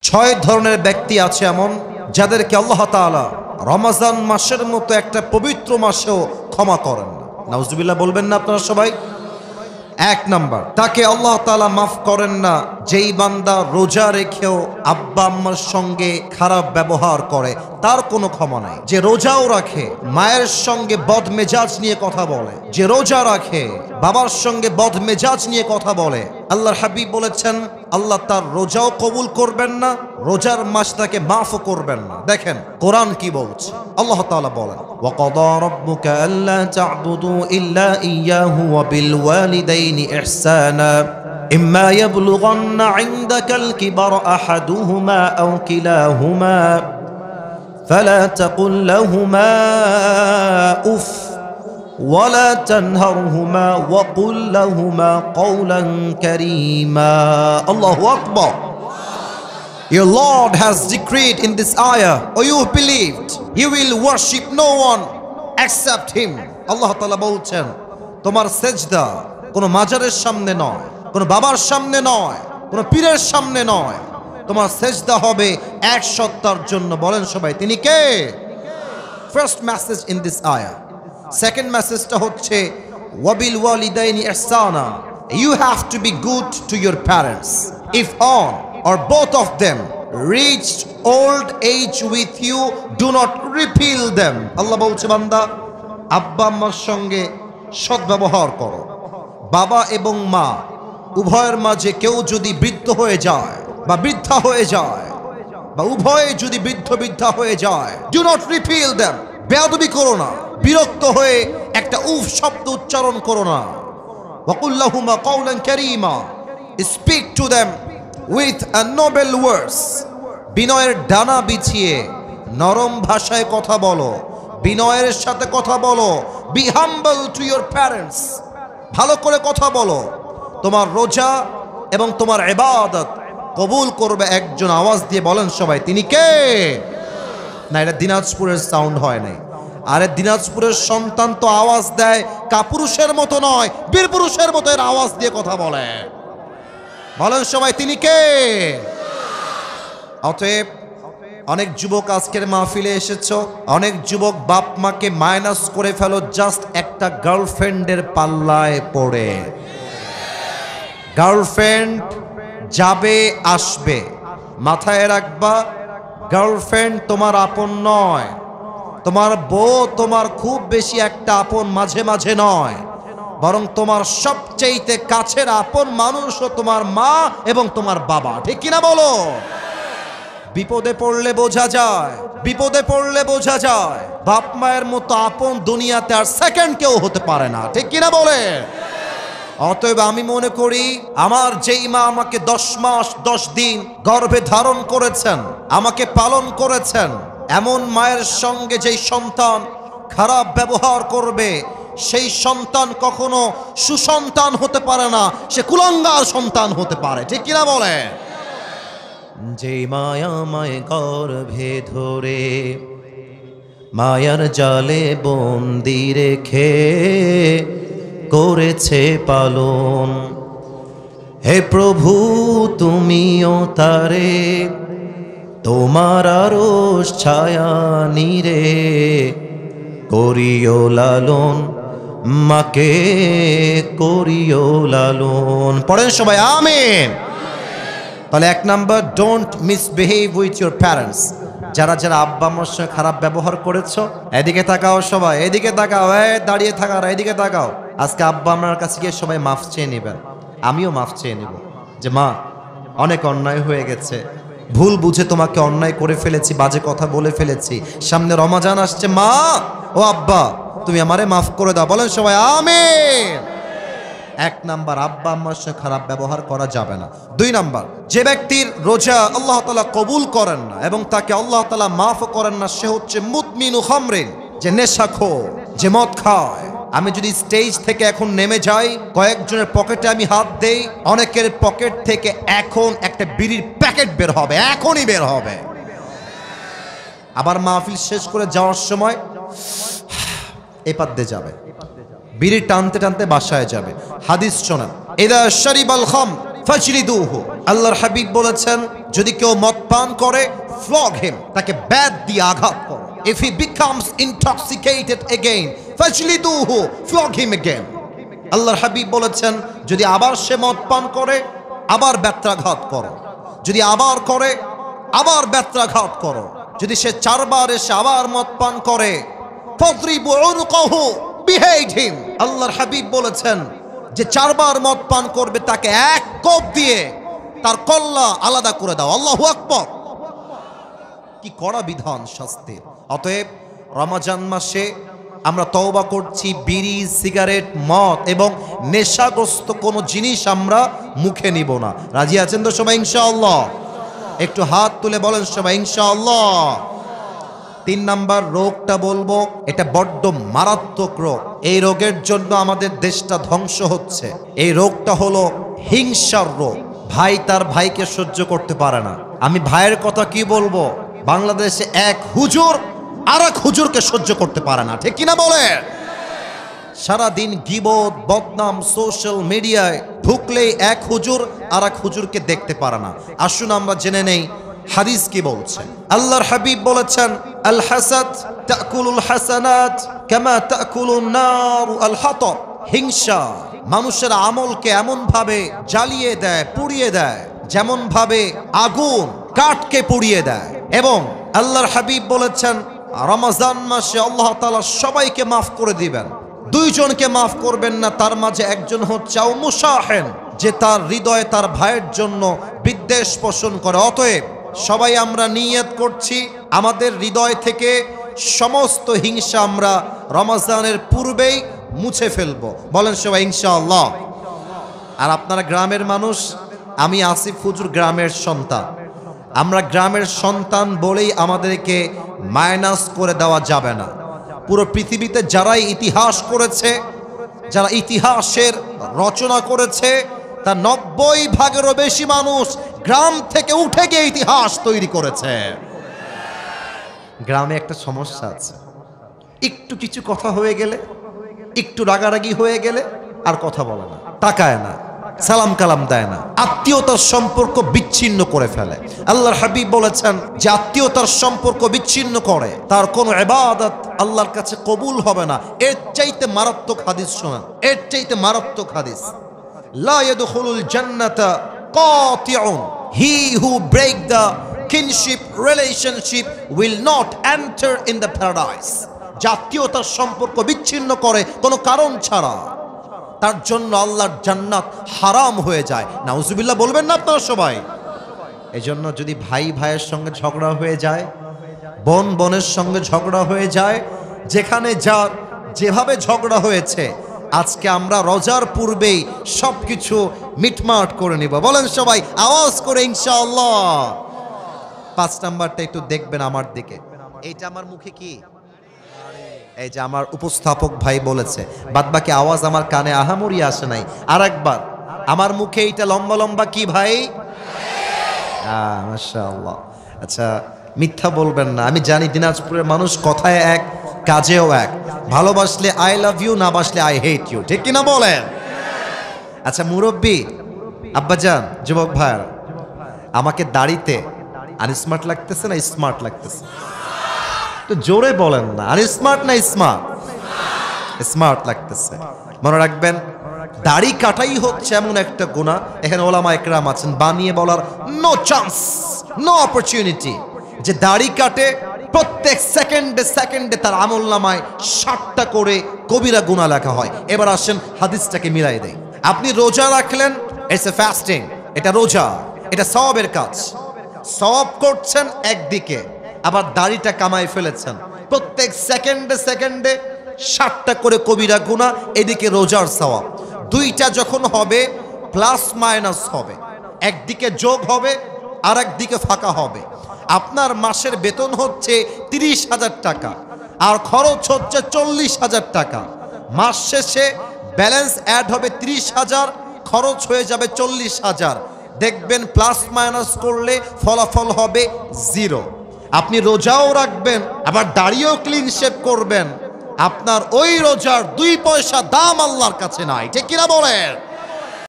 ছয় ধরনের ব্যক্তি আছে এমন যাদেরকে আল্লাহ তাআলা রমজান মাসের মতো একটা পবিত্র মাসেও ক্ষমা করেন না। নাউজুবিল্লাহ বলবেন না আপনারা সবাই? এক নাম্বার, তাকে আল্লাহ তাআলা মাফ করেন না যেই বান্দা রোজা রেখেও আব্বা আম্মার সঙ্গে খারাপ ব্যবহার করে, তার কোনো ক্ষমা নাই। যে রোজাও রাখে মায়ের সঙ্গে বদমেজাজ নিয়ে কথা বলে, যে রোজা রাখে বাবার সঙ্গে বদমেজাজ নিয়ে কথা বলে, আল্লাহর হাবিব বলেছেন আল্লাহ তার রোজাও কবুল করবেন না, রোজার মাস তাকে মাফও করবেন না। দেখেন কোরআন কি বলছে, আল্লাহ তাআলা বলেন ওয়াকাদা রাব্বুকা আল্লা তা'বুদু ইল্লা ইয়্যাহু ওয়া বিল ওয়ালিদাইনি ইহসানা ইম্মা ইয়াবলুগান্না ইনদাকাল কিবারা আহাদুহুমা আও কিলাহুমা ফালা তাকুল লাহুমা উফ ولا تنهرهما وقل لهما قولا كريما. الله أكبر. Your Lord has decreed in this ayah, O you believed, you will worship no one except Him. Allah Ta'ala বলছেন তোমার সেজদা কোনো মাজারের সামনে নয়, কোনো বাবার সামনে নয়, কোনো পীরের সামনে নয়, তোমার সেজদা হবে এক সত্তার জন্য। বলেন সবাই তিনি কে? First message in this ayah. Second message টা হচ্ছে ওয়াবিল ওয়ালিদাইনি ইহসানা, you have to be good to your parents. If one or both of them reached old age with you, do not repel them. আল্লাহ বলছে বান্দা আব্বা আম্মার সঙ্গে সদ্ব্যবহার করো। বাবা এবং মা উভয়ের মাঝে কেউ যদি বৃদ্ধ হয়ে যায় বা বৃদ্ধা হয়ে যায় বা উভয়ে যদি বৃদ্ধা হয়ে যায়, do not repel them. বেয়াদবি করো না, বিরক্ত হয়ে একটা উফ শব্দ উচ্চারণ করো না। ওয়াকুল লাহুমা কাওলান কারীমা, speak to them with a noble words. বিনয়ের ডানা বিছিয়ে নরম ভাষায় কথা বলো, বিনয়ের সাথে কথা বলো। Be humble to your parents, ভালো করে কথা বলো। তোমার রোজা এবং তোমার ইবাদত কবুল করবে একজন। আওয়াজ দিয়ে বলেন সবাই তিনি কে? না, এটা দিনাজপুরের সাউন্ড হয় নাই। আরে দিনাজপুরের সন্তান তো আওয়াজ দেয় কাপুরুষের মতো নয়, বীর পুরুষের মতো এর আওয়াজ দিয়ে কথা বলে। বলেন সবাই তিনি কে? অতএব অনেক যুবক আজকের মাহফিলে এসেছো, অনেক যুবক বাপ মাকে মাইনাস করে ফেলো জাস্ট একটা গার্লফ্রেন্ডের পাল্লায় পড়ে। গার্লফ্রেন্ড যাবে আসবে, মাথায় রাখবা গার্লফ্রেন্ড তোমার আপন নয়। তোমার বউ তোমার খুব বেশি একটা আপন মাঝে মাঝে নয়, বরং তোমার সবচেয়ে কাছের আপন মানুষও তোমার মা এবং তোমার বাবা। ঠিক কিনা বলো? বিপদে পড়লে বোঝা যায়, বিপদে পড়লে বোঝা যায় বাপ মায়ের মতো আপন দুনিয়াতে আর সেকেন্ড কেউ হতে পারে না। ঠিক কিনা বলে? অতএব আমি মনে করি আমার যেই মা আমাকে 10 মাস 10 দিন গর্ভে ধারণ করেছেন, আমাকে পালন করেছেন, এমন মায়ের সঙ্গে যেই সন্তান খারাপ ব্যবহার করবে সেই সন্তান কখনো সুসন্তান হতে পারে না, সে কুলাঙ্গার সন্তান হতে পারে। ঠিক কিনা বলে? যেই মায়া মায় গর্ভে ধরে মায়ার জালে বন্দি রেখে করেছে পালন, হে প্রভু তুমিও তারে তোমার আরশ ছায়া নিরে করিও লালন, মাকে করিও লালন। পড়েন সবাই আমিন। তাহলে এক number, don't misbehave with your parents. যারা যারা আব্বা আম্মার সঙ্গে খারাপ ব্যবহার করেছো এদিকে তাকাও, সবাই এদিকে তাকাও, দাঁড়িয়ে থাকার এদিকে তাকাও। আজকে আব্বা আম্মার কাছে গিয়ে সবাই মাফ চেয়ে নেবেন, আমিও মাফ চেয়ে নেব যে মা অনেক অন্যায় হয়ে গেছে, ভুল বুঝে তোমাকে অন্যায় করে ফেলেছি, বাজে কথা বলে ফেলেছি, সামনে রমজান আসছে, মা ও আব্বা তুমি আমারে মাফ করে দাও। বলেন সবাই আমিন। এক নাম্বার, আব্বা আম্মার সাথে খারাপ ব্যবহার করা যাবে না। 2 নাম্বার, যে ব্যক্তির রোজা আল্লাহ তাআলা কবুল করেন না এবং তাকে আল্লাহ তাআলা মাফও করেন না, সে হচ্ছে মুদমিনু খামরিন, যে নেশাখোর, যে মদ খায়। আমি যদি স্টেজ থেকে এখন নেমে যাই, কয়েকজনের পকেটে আমি হাত দেই, অনেকের পকেট থেকে এখন একটা বিড়ির প্যাকেট বের হবে, এখনই বের হবে। আবার মাহফিল শেষ করে যাওয়ার সময় এপাত দিয়ে যাবে, বিড়ি টানতে টানতে বাসায় যাবে। হাদিস শোনেন, ইদা শারিবাল খাম ফাজলিদুহু, আল্লাহর হাবিব বলেছেন যদি কেউ মদ পান করে, ফ্লগ হিম, তাকে ব্যাট দিয়ে আঘাত করো। If he becomes intoxicated again ফাজলিদুহু, ফ্লগ হিম এগেইন। আল্লাহর হাবিব বলেছেন, যদি আবার সে মদ পান করে, আবার ব্যত্রাঘাত করো। যদি আবার করে, আবার ব্যত্রাঘাত করো। যদি সে 4 বার এসে আবার মদ পান করে, ফাদরিবু উনকাহু, বিহেড হিম। আল্লাহর হাবিব বলেছেন যে 4 বার মদ পান করবে তাকে এক কোপ দিয়ে তার কল্লা আলাদা করে দাও। আল্লাহু আকবার। কি কড়া বিধান শাস্তির। অতএব রমজান মাসে আমরা তওবা করছি, বিড়ি, সিগারেট, মদ এবং নেশাগ্রস্ত কোনো জিনিস আমরা মুখে নিব না। রাজি আছেন তো সবাই ইনশাআল্লাহ? একটু হাত তুলে বলেন সবাই ইনশাআল্লাহ। 3 নাম্বার রোগটা বলবো, এটা বড্ড মারাত্মক রোগ। এই রোগের জন্য আমাদের দেশটা ধ্বংস হচ্ছে। এই রোগটা হলো হিংসার রোগ। ভাই তার ভাইকে সহ্য করতে পারে না। আমি ভাইয়ের কথা কি বলবো, বাংলাদেশে এক হুজুর আর এক হুজুরকে সহ্য করতে পারে না, ঠিক কিনা বলে? সারাদিন গীবত, বদনাম, সোশ্যাল মিডিয়ায় ঢুকলেই এক হুজুর আর এক হুজুরকে দেখতে পারে না। আসুন আমরা জেনে নেই হাদিস কি বলছে। আল্লাহর হাবিব বলেছেন, আল হাসাদ তাকুলুল হাসানাত কামা তাকুলুন নার আল হাতাব। হিংসা মানুষের আমলকে এমন ভাবে জ্বালিয়ে দেয়, পুড়িয়ে দেয়, যেমন ভাবে আগুন কাঠকে পুড়িয়ে দেয়। এবং আল্লাহর হাবিব বলেছেন, রমজান মাসে আল্লাহ তাআলা সবাইকে মাফ করে দিবেন, 2 জনকে মাফ করবেন না। তার মাঝে একজন হচ্ছে মুসাহেন, যে তার হৃদয়ে তার ভাইয়ের জন্য বিদ্বেষ পোষণ করে। অতএব সবাই আমরা নিয়ত করছি, আমাদের হৃদয় থেকে সমস্ত হিংসা আমরা রমজানের পূর্বেই মুছে ফেলবো। বলেন সবাই ইনশাআল্লাহ। আর আপনারা গ্রামের মানুষ, আমি আসিফ হুজুর গ্রামের সন্তান। আমরা গ্রামের সন্তান বলেই আমাদেরকে মাইনাস করে দেওয়া যাবে না। পুরো পৃথিবীতে যারাই ইতিহাস করেছে, যারা ইতিহাসের রচনা করেছে, তার 90 ভাগেরও বেশি মানুষ গ্রাম থেকে উঠে গিয়ে ইতিহাস তৈরি করেছে। গ্রামে একটা সমস্যা আছে, একটু কিছু কথা হয়ে গেলে, একটু রাগারাগি হয়ে গেলে আর কথা বলে না, তাকায় না, সালাম কালাম দেয় না, আত্মীয়তার সম্পর্ক বিচ্ছিন্ন করে ফেলে। আল্লাহর হাবিব বলেছেন, যে আত্মীয়তার সম্পর্ক বিচ্ছিন্ন করে তার কোনো ইবাদত আল্লাহর কাছে কবুল হবে না। এর চাইতে মারাত্মক হাদিস শোনেন, এর চাইতে মারাত্মক হাদিস, লা ইয়াদখুলুল জান্নাতা কাতিউন, he who break the kinship relationship will not enter in the paradise। জাতীয়তার সম্পর্ক বিচ্ছিন্ন করে কোনো কারণ ছাড়া, তার জন্য আল্লাহর জান্নাত হারাম হয়ে যায়। নাউজুবিল্লাহ বলবেন না আপনারা সবাই? এজন্য যদি ভাই ভাইয়ের সঙ্গে ঝগড়া হয়ে যায়, বোন বোনের সঙ্গে ঝগড়া হয়ে যায়, যেখানে যার যেভাবে ঝগড়া হয়েছে, আজকে আমরা রোজার পূর্বেই সবকিছু মিটমাট করে নিব। বলেন সবাই আওয়াজ করে ইনশাআল্লাহ। 5 নাম্বারটা একটু দেখবেন আমার দিকে। এইটা আমার মুখে কি, এই যে আমার উপস্থাপক ভাই বলেছে, বাদবাকি আওয়াজ আমার কানে আহামরি আসে নাই। আর একবার, আমার মুখে এইটা লম্বা লম্বা কি ভাই? মাশাআল্লাহ। আচ্ছা, মিথ্যা বলবেন না। আমি জানি দিনাজপুরের মানুষ কথায় এক, কাজেও এক। ভালোবাসলে আই লাভ ইউ, না বাসলে আই হেট ইউ, ঠিক কিনা বলেন? আচ্ছা মুরব্বী, আব্বাজান, যুবক ভাই, আমাকে দাড়িতে আনস্মার্ট লাগতেছে না স্মার্ট লাগতেছে? তো জোরে বলেন না, আনস্মার্ট না স্মার্ট? স্মার্ট লাগতেছে। মনে রাখবেন, দাড়ি কাটাই হচ্ছে এমন একটা গুনাহ, এখানে ওলামা একরাম আছেন, বানিয়ে বলার নো চান্স, নো অপরচুনিটি, যে দাড়ি কাটে প্রত্যেক সেকেন্ডে সেকেন্ডে তার আমলনামায় 60টা করে কবিরা গুনাহ লেখা হয়। এবার আসেন হাদিসটাকে মিলাই দেই। আপনি রোজা রাখলেন, ইটস এ ফাস্টিং, এটা রোজা, এটা সওয়াবের কাজ। সওয়াব করছেন একদিকে, আবার দাড়িটা কামাই ফেলেছেন, প্রত্যেক সেকেন্ডে সেকেন্ডে 60টা করে কবিরা গুনাহ, এদিকে রোজার সওয়াব। দুইটা যখন হবে প্লাস মাইনাস হবে, একদিকে যোগ হবে আর একদিকে ফাঁকা হবে। আপনার মাসের বেতন হচ্ছে 30,000 টাকা আর খরচ হচ্ছে 40,000 টাকা। মাস শেষে ব্যালেন্স অ্যাড হবে 30,000, খরচ হয়ে যাবে 40,000। দেখবেন প্লাস মাইনাস করলে ফলাফল হবে 0। আপনি রোজাও রাখবেন, আবার দাড়িও ক্লিন শেভ করবেন, আপনার ওই রোজার 2 পয়সা দাম আল্লাহর কাছে নাই, ঠিক কিনা বলেন?